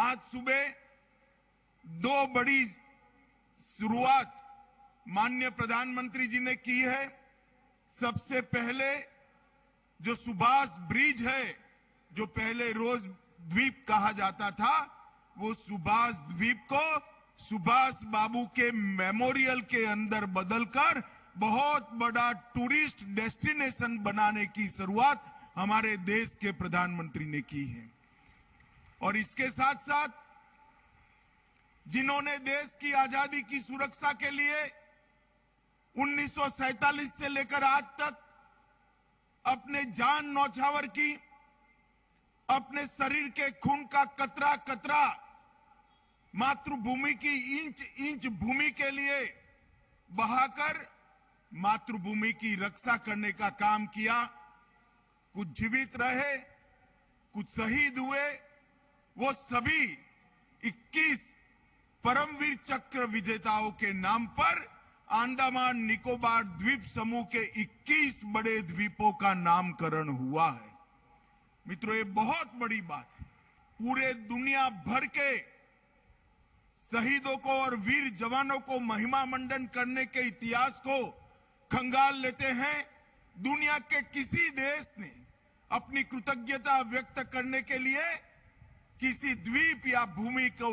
आज सुबह दो बड़ी शुरुआत माननीय प्रधानमंत्री जी ने की है। सबसे पहले जो सुभाष ब्रिज है, जो पहले रोज द्वीप कहा जाता था, वो सुभाष द्वीप को सुभाष बाबू के मेमोरियल के अंदर बदलकर बहुत बड़ा टूरिस्ट डेस्टिनेशन बनाने की शुरुआत हमारे देश के प्रधानमंत्री ने की है। और इसके साथ साथ जिन्होंने देश की आजादी की सुरक्षा के लिए 1947 से लेकर आज तक अपने जान न्यौछावर की, अपने शरीर के खून का कतरा कतरा मातृभूमि की इंच इंच भूमि के लिए बहाकर मातृभूमि की रक्षा करने का काम किया। कुछ जीवित रहे, कुछ शहीद हुए। वो सभी 21 परमवीर चक्र विजेताओं के नाम पर अंडमान निकोबार द्वीप समूह के 21 बड़े द्वीपों का नामकरण हुआ है। मित्रों, ये बहुत बड़ी बात है। पूरे दुनिया भर के शहीदों को और वीर जवानों को महिमा मंडन करने के इतिहास को खंगाल लेते हैं। दुनिया के किसी देश ने अपनी कृतज्ञता व्यक्त करने के लिए किसी द्वीप या भूमि को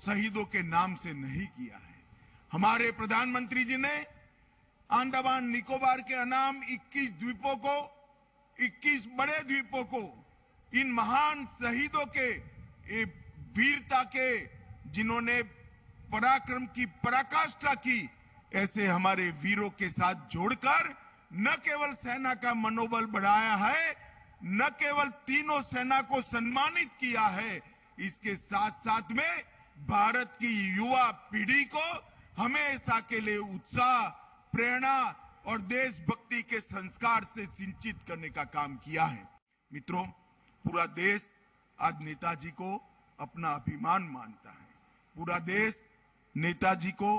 शहीदों के नाम से नहीं किया है। हमारे प्रधानमंत्री जी ने अंडमान निकोबार के अनाम 21 द्वीपों को, 21 बड़े द्वीपों को इन महान शहीदों के वीरता के, जिन्होंने पराक्रम की पराकाष्ठा की, ऐसे हमारे वीरों के साथ जोड़कर न केवल सेना का मनोबल बढ़ाया है, न केवल तीनों सेना को सम्मानित किया है, इसके साथ साथ में भारत की युवा पीढ़ी को हमेशा के लिए उत्साह, प्रेरणा और देशभक्ति के संस्कार से सिंचित करने का काम किया है। मित्रों, पूरा देश आज नेताजी को अपना अभिमान मानता है। पूरा देश नेताजी को,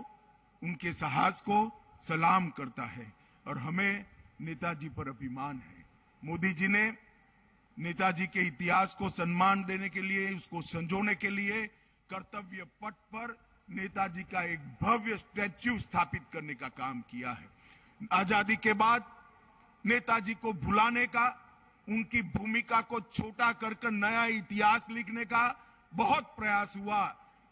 उनके साहस को सलाम करता है और हमें नेताजी पर अभिमान है। मोदी जी ने नेताजी के इतिहास को सम्मान देने के लिए, उसको संजोने के लिए कर्तव्य पथ पर नेताजी का एक भव्य स्टैच्यू स्थापित करने का काम किया है। आजादी के बाद नेताजी को भुलाने का, उनकी भूमिका को छोटा कर नया इतिहास लिखने का बहुत प्रयास हुआ।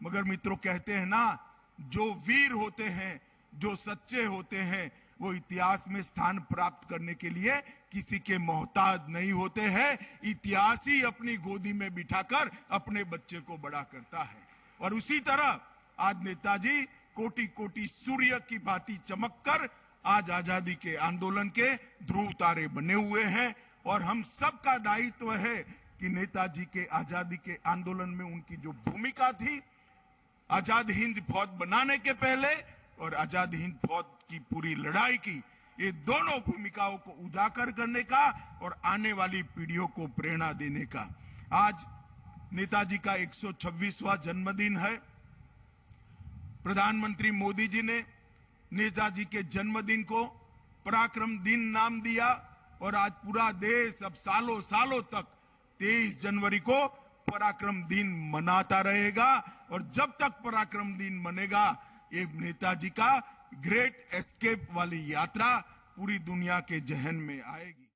मगर मित्रों, कहते हैं ना, जो वीर होते हैं, जो सच्चे होते हैं, वो इतिहास में स्थान प्राप्त करने के लिए किसी के मोहताज नहीं होते हैं। इतिहास ही अपनी गोदी में बिठाकर अपने बच्चे को बड़ा करता है। और उसी तरह आज नेताजी कोटि कोटि सूर्य की भांति चमककर आज आजादी के आंदोलन के ध्रुव तारे बने हुए हैं। और हम सबका दायित्व है कि नेताजी के आजादी के आंदोलन में उनकी जो भूमिका थी, आजाद हिंद फौज बनाने के पहले और आजाद हिंद फौज की पूरी लड़ाई की, ये दोनों भूमिकाओं को उजागर करने का और आने वाली पीढ़ियों को प्रेरणा देने का। आज नेताजी का 126वां जन्मदिन है। प्रधानमंत्री मोदी जी ने नेताजी के जन्मदिन को पराक्रम दिन नाम दिया और आज पूरा देश अब सालों सालों तक 23 जनवरी को पराक्रम दिन मनाता रहेगा। और जब तक पराक्रम दिन मनेगा, ये नेताजी का ग्रेट एस्केप वाली यात्रा पूरी दुनिया के जहन में आएगी।